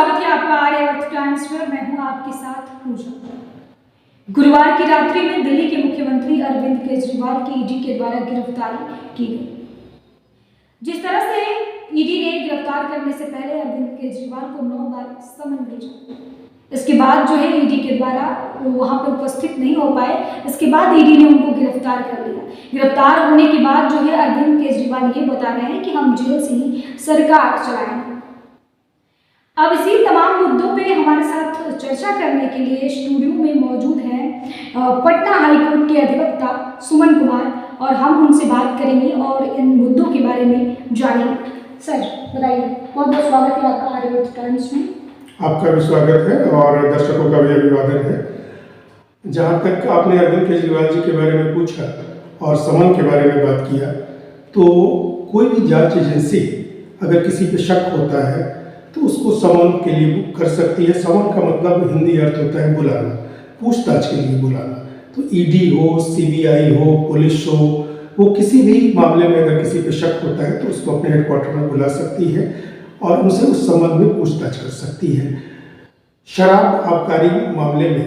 स्वागत है आपका आर्यावर्त टाइम्स पर। मैं हूं आपके साथ पूजा। गुरुवार की रात्रि में दिल्ली के मुख्यमंत्री अरविंद केजरीवाल की ईडी के द्वारा गिरफ्तारी की गई। जिस तरह से ईडी ने गिरफ्तार करने से पहले अरविंद केजरीवाल को 9 बार समन भेजा, इसके बाद जो है ईडी के द्वारा वहां पर उपस्थित नहीं हो पाए। इसके बाद ईडी ने उनको गिरफ्तार कर लिया। गिरफ्तार होने के बाद जो है अरविंद केजरीवाल ये बता रहे हैं कि हम जेल से ही सरकार चलाएंगे। अब इसी तमाम मुद्दों पे हमारे साथ चर्चा करने के लिए स्टूडियो में मौजूद हैं पटना हाईकोर्ट के अधिवक्ता सुमन कुमार, और हम उनसे बात करेंगे और इन मुद्दों के बारे में जानेंगे। सर बताइए, बहुत बहुत स्वागत है आपका आर्यावर्त टाइम्स में। आपका भी स्वागत है और दर्शकों का भी अभिवादन है। जहाँ तक आपने अरविंद केजरीवाल जी के बारे में पूछा और समन के बारे में बात किया, तो कोई भी जांच एजेंसी अगर किसी पे शक होता है तो उसको समन के लिए बुक कर सकती है। समन का मतलब हिंदी अर्थ होता है बुलाना, पूछताछ के लिए बुलाना। तो ईडी हो, सीबीआई हो, पुलिस हो, वो किसी भी मामले में अगर किसी पे शक होता है तो उसको अपने हेडक्वार्टर में बुला सकती है और उनसे उस संबंध में पूछताछ कर सकती है। शराब आबकारी मामले में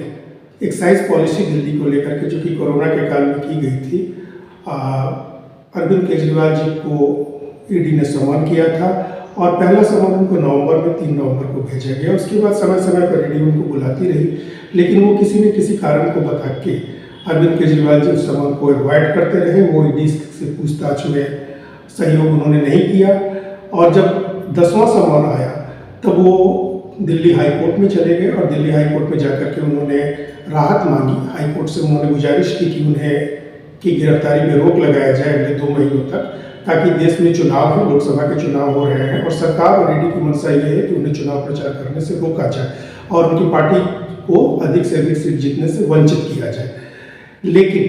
एक्साइज पॉलिसी दिल्ली को लेकर के जो कि कोरोना के काल में की गई थी, अरविंद केजरीवाल जी को ईडी ने समन किया था और पहला समन उनको नवंबर में 3 नवंबर को भेजा गया। उसके बाद समय समय पर ईडी उनको बुलाती रही, लेकिन वो किसी न किसी कारण को बता के अरविंद केजरीवाल जी उस समन को अवॉइड करते रहे। वो ईडी से पूछताछ में सहयोग उन्होंने नहीं किया और जब 10वां समन आया तब वो दिल्ली हाईकोर्ट में चले गए और दिल्ली हाईकोर्ट में जाकर के उन्होंने राहत मांगी। हाईकोर्ट से उन्होंने गुजारिश की कि उन्हें की गिरफ्तारी में रोक लगाया जाए अगले 2 महीनों तक, ताकि देश में चुनाव हो, लोकसभा के चुनाव हो रहे हैं और सरकार और ईडी की मंशा ये है कि उन्हें चुनाव प्रचार करने से रोका जाए और उनकी पार्टी को अधिक से अधिक सीट जीतने से वंचित किया जाए। लेकिन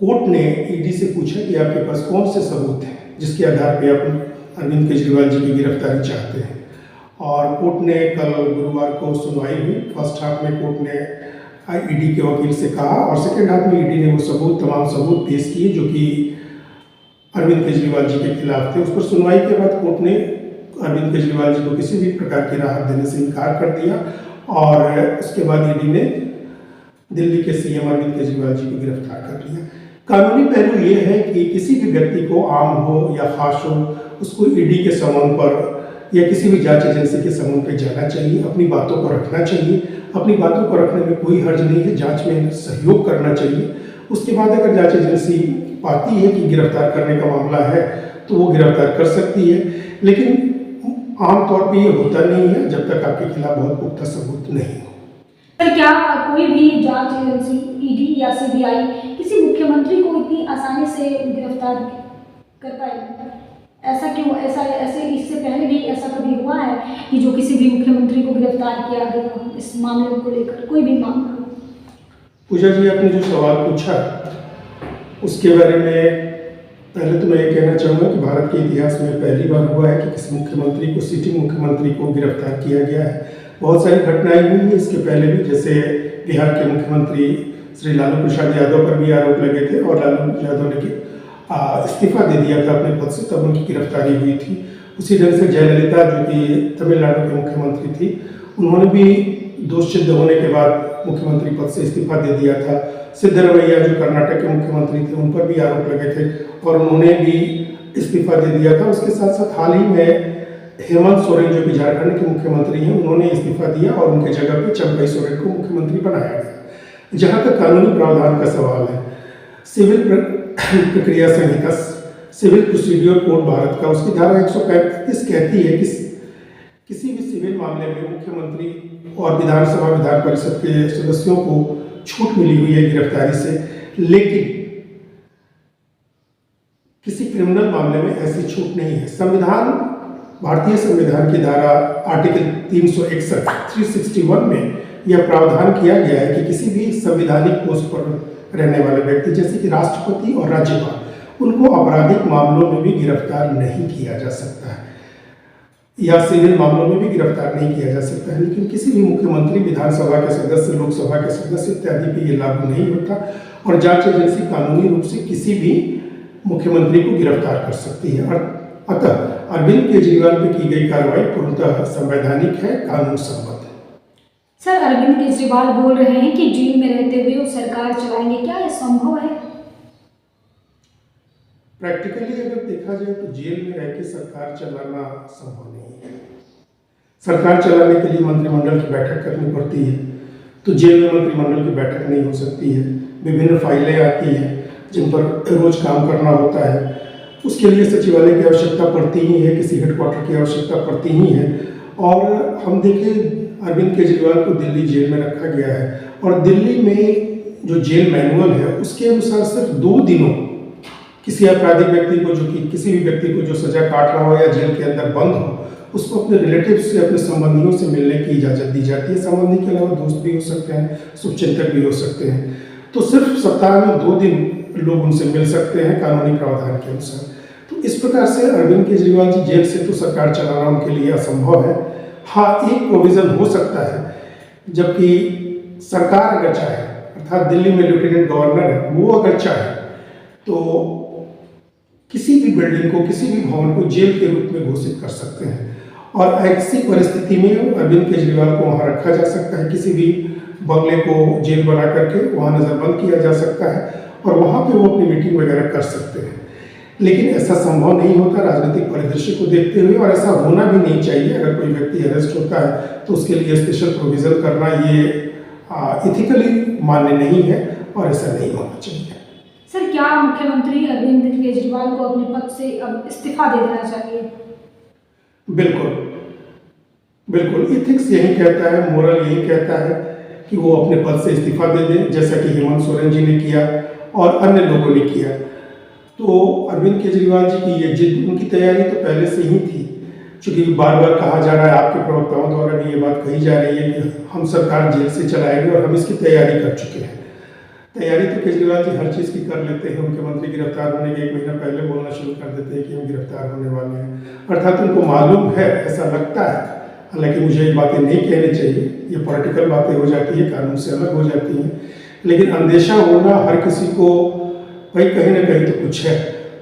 कोर्ट ने ईडी से पूछा कि आपके पास कौन से सबूत हैं जिसके आधार पर आप अरविंद केजरीवाल जी की गिरफ्तारी चाहते हैं। और कोर्ट ने कल गुरुवार को सुनवाई हुई। फर्स्ट हाफ में कोर्ट ने ईडी के वकील से कहा और सेकेंड हाफ में ईडी ने वो तमाम सबूत पेश किए जो कि अरविंद केजरीवाल जी के खिलाफ थे। उस पर सुनवाई के बाद कोर्ट ने अरविंद केजरीवाल जी को किसी भी प्रकार की राहत देने से इनकार कर दिया और उसके बाद ईडी ने दिल्ली के सीएम अरविंद केजरीवाल जी को गिरफ्तार कर लिया। कानूनी पहलू ये है कि किसी भी व्यक्ति को, आम हो या खास हो, उसको ईडी के समन पर या किसी भी जांच एजेंसी के समन पर जाना चाहिए, अपनी बातों को रखना चाहिए। अपनी बातों को रखने में कोई हर्ज नहीं है, जांच में सहयोग करना चाहिए। उसके बाद अगर जांच एजेंसी पाती है कि गिरफ्तार करने का मामला है तो वो गिरफ्तार कर सकती है, लेकिन आमतौर पे ये होता नहीं है जब तक आपके खिलाफ बहुत पुख्ता सबूत नहीं हो। सर, क्या कोई भी जांच एजेंसी, ईडी या सीबीआई किसी मुख्यमंत्री को इतनी आसानी से गिरफ्तार कर पाएगी? ऐसा क्यों? ऐसे इससे पहले भी ऐसा कभी हुआ है कि जो किसी भी मुख्यमंत्री को गिरफ्तार किया गया इस मामले को लेकर, कोई भी मामला? पूजा जी, आपने जो सवाल पूछा उसके बारे में पहले तो मैं ये कहना चाहूँगा कि भारत के इतिहास में पहली बार हुआ है कि किसी मुख्यमंत्री को, सिटिंग मुख्यमंत्री को गिरफ्तार किया गया है। बहुत सारी घटनाएं हुई हैं इसके पहले भी, जैसे बिहार के मुख्यमंत्री श्री लालू प्रसाद यादव पर भी आरोप लगे थे और लालू यादव ने इस्तीफा दे दिया था अपने पद से, तब उनकी गिरफ्तारी हुई थी। उसी ढंग से जयललिता जो कि तमिलनाडु के मुख्यमंत्री थी, उन्होंने भी दोष सिद्ध होने के बाद मुख्यमंत्री पद से इस्तीफा दे दिया था। सिद्धरमैया जो कर्नाटक के मुख्यमंत्री थे, उन पर भी आरोप लगे थे और उन्होंने भी इस्तीफा दे दिया था। उसके साथ साथ हाल ही में हेमंत सोरेन जो कि झारखंड के मुख्यमंत्री हैं, उन्होंने इस्तीफा दिया और उनके जगह पे चंपई सोरेन को मुख्यमंत्री बनाया गया। जहाँ तक कानूनी प्रावधान का सवाल है, सिविल प्रक्रिया संहिता, सिविल प्रोसीड्यूर कोड भारत का, उसकी धारा 135 कहती है कि किसी भी सिविल मामले में मुख्यमंत्री और विधानसभा विधान परिषद के सदस्यों को छूट मिली हुई है गिरफ्तारी से, लेकिन किसी क्रिमिनल मामले में ऐसी छूट नहीं है। संविधान, भारतीय संविधान की धारा आर्टिकल 361 361 में यह प्रावधान किया गया है कि किसी भी संवैधानिक पोस्ट पर रहने वाले व्यक्ति जैसे कि राष्ट्रपति और राज्यपाल, उनको आपराधिक मामलों में भी गिरफ्तार नहीं किया जा सकता है या सिविल मामलों में भी गिरफ्तार नहीं किया जा सकता है। लेकिन किसी भी मुख्यमंत्री, विधानसभा के सदस्य, लोकसभा के सदस्य इत्यादि पे ये लागू नहीं होता और जांच एजेंसी कानूनी रूप से किसी भी मुख्यमंत्री को गिरफ्तार कर सकती है। और अतः अरविंद केजरीवाल पे की गई कार्रवाई पूर्णतः संवैधानिक है, कानून सम्मत है। सर, अरविंद केजरीवाल बोल रहे हैं कि जेल में रहते हुए वो सरकार चलाएंगे, क्या यह संभव है? प्रैक्टिकली अगर देखा जाए तो जेल में रह के सरकार चलाना संभव नहीं है। सरकार चलाने के लिए मंत्रिमंडल की बैठक करनी पड़ती है, तो जेल में मंत्रिमंडल की बैठक नहीं हो सकती है। विभिन्न फाइलें आती हैं जिन पर रोज काम करना होता है, उसके लिए सचिवालय की आवश्यकता पड़ती ही है, किसी हेडक्वार्टर की आवश्यकता पड़ती ही है। और हम देखें, अरविंद केजरीवाल को दिल्ली जेल में रखा गया है और दिल्ली में जो जेल मैनुअल है उसके अनुसार सिर्फ 2 दिनों किसी आपराधिक व्यक्ति को, जो कि किसी भी व्यक्ति को जो सजा काट रहा हो या जेल के अंदर बंद हो, उसको अपने रिलेटिव से, अपने संबंधियों से मिलने की इजाज़त दी जाती है। संबंधी के अलावा दोस्त भी हो सकते हैं, शुभचिंतक भी हो सकते हैं। तो सिर्फ सप्ताह में 2 दिन लोग उनसे मिल सकते हैं कानूनी प्रावधान के अनुसार। तो इस प्रकार से अरविंद केजरीवाल जी जेल से तो सरकार चलाना उनके लिए असंभव है। हाँ, एक प्रोविज़न हो सकता है, जबकि सरकार अगर चाहे, अर्थात दिल्ली में लेफ्टिनेंट गवर्नर है, वो अगर चाहे तो किसी भी बिल्डिंग को, किसी भी भवन को जेल के रूप में घोषित कर सकते हैं और ऐसी परिस्थिति में अरविंद केजरीवाल को वहाँ रखा जा सकता है। किसी भी बंगले को जेल बना करके वहाँ नज़रबंद किया जा सकता है और वहाँ पे वो अपनी मीटिंग वगैरह कर सकते हैं। लेकिन ऐसा संभव नहीं होता राजनीतिक परिदृश्य को देखते हुए, और ऐसा होना भी नहीं चाहिए। अगर कोई व्यक्ति अरेस्ट होता है तो उसके लिए स्पेशल प्रोविज़न करना ये इथिकली मान्य नहीं है और ऐसा नहीं होना चाहिए। सर, क्या मुख्यमंत्री अरविंद केजरीवाल को अपने पद से अब इस्तीफा दे देना चाहिए? बिल्कुल बिल्कुल, इथिक्स यही कहता है, मोरल यही कहता है कि वो अपने पद से इस्तीफा दे दें, जैसा कि हेमंत सोरेन जी ने किया और अन्य लोगों ने किया। तो अरविंद केजरीवाल जी की ये जिद, उनकी तैयारी तो पहले से ही थी, क्योंकि बार बार कहा जा रहा है, आपके प्रवक्ताओं द्वारा भी ये बात कही जा रही है कि हम सरकार जेल से चलाएंगे और हम इसकी तैयारी कर चुके हैं। तैयारी तो केजरीवाल जी हर चीज़ की कर लेते हैं। मुख्यमंत्री गिरफ्तार होने के 1 महीना पहले बोलना शुरू कर देते हैं कि हम गिरफ्तार होने वाले हैं, अर्थात उनको मालूम है, ऐसा लगता है। हालांकि मुझे ये बातें नहीं कहनी चाहिए, ये पॉलिटिकल बातें हो जाती है, कानून से अलग हो जाती हैं, लेकिन अंदेशा होना हर किसी को भाई कहीं ना कहीं तो कुछ है।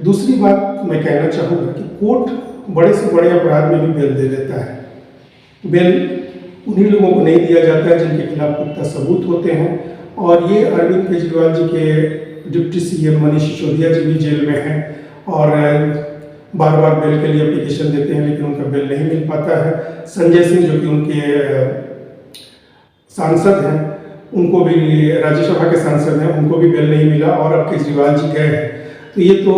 दूसरी बात मैं कहना चाहूँगा कि कोर्ट बड़े से बड़े अपराध में भी बेल दे देता है। बेल उन्हीं लोगों को नहीं दिया जाता है जिनके खिलाफ पुख्ता सबूत होते हैं, और ये अरविंद केजरीवाल जी के डिप्टी सीएम मनीष सिसोदिया जी भी जेल में हैं और बार बार बेल के लिए एप्लीकेशन देते हैं, लेकिन उनका बेल नहीं मिल पाता है। संजय सिंह जो कि उनके सांसद हैं, उनको भी, राज्यसभा के सांसद हैं, उनको भी बेल नहीं मिला और अब केजरीवाल जी गए हैं। तो ये तो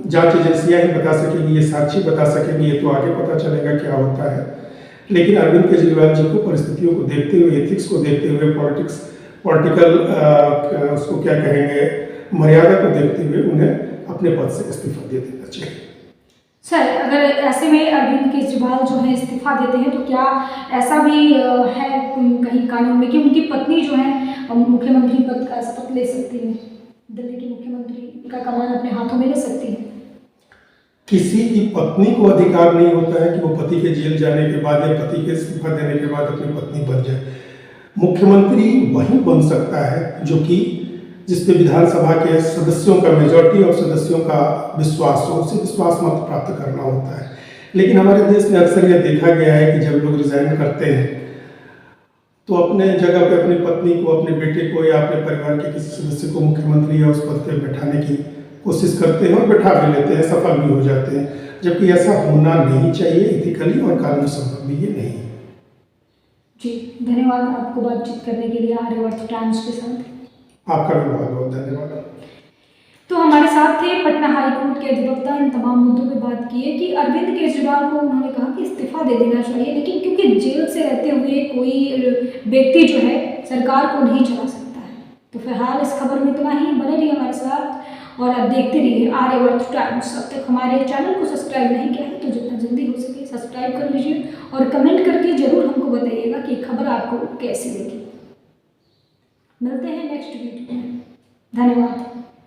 जांच एजेंसियां ही बता सकेंगी, ये साक्षी बता सकेंगी, ये तो आगे पता चलेगा क्या होता है। लेकिन अरविंद केजरीवाल जी को परिस्थितियों को देखते हुए, एथिक्स को देखते हुए, पॉलिटिकल उसको क्या कहेंगे, मर्यादा को देखते हुए उन्हें अपने पद से इस्तीफा दे देना चाहिए। सर, अगर ऐसे में अरविंद केजरीवाल जो है इस्तीफा देते हैं तो क्या ऐसा भी है कहीं कानून में कि उनकी पत्नी जो है मुख्यमंत्री पद का शपथ ले सकती है, दिल्ली की मुख्यमंत्री का कमान अपने हाथों में ले सकती है? किसी की पत्नी को अधिकार नहीं होता है कि वो पति के जेल जाने के बाद या पति के इस्तीफा देने के बाद अपनी पत्नी बन जाए। मुख्यमंत्री वही बन सकता है जो कि जिसपे विधानसभा के सदस्यों का, मेजॉरिटी ऑफ सदस्यों का विश्वास हो, उसे विश्वास मत प्राप्त करना होता है। लेकिन हमारे देश में अक्सर यह देखा गया है कि जब लोग रिजाइन करते हैं तो अपने जगह पे अपनी पत्नी को, अपने बेटे को या अपने परिवार के किसी सदस्य को मुख्यमंत्री या उस पद पर बैठाने की कोशिश करते हैं और बैठा भी लेते हैं, सफल भी हो जाते हैं, जबकि ऐसा होना नहीं चाहिए। इथिकली और कानून सम्मत भी ये नहीं है। जी, धन्यवाद आपको बातचीत करने के लिए आर्यवर्त टाइम्स के साथ। आपका भी बहुत बहुत धन्यवाद। तो हमारे साथ थे पटना हाई कोर्ट के अधिवक्ता। इन तमाम मुद्दों पे बात की है कि अरविंद केजरीवाल को उन्होंने कहा कि इस्तीफा दे देना चाहिए, लेकिन क्योंकि जेल से रहते हुए कोई व्यक्ति जो है सरकार को नहीं चला सकता है। तो फिलहाल इस खबर में इतना ही। बने रहिए हमारे साथ और आप देखते रहिए आर्यवर्त टाइम्स। अब तक हमारे चैनल को सब्सक्राइब नहीं किया है तो जितना जल्दी हो सके सब्सक्राइब कर लीजिए और कमेंट करके जरूर हमको बताइएगा कि खबर आपको कैसी लगी। मिलते हैं नेक्स्ट वीडियो में। धन्यवाद।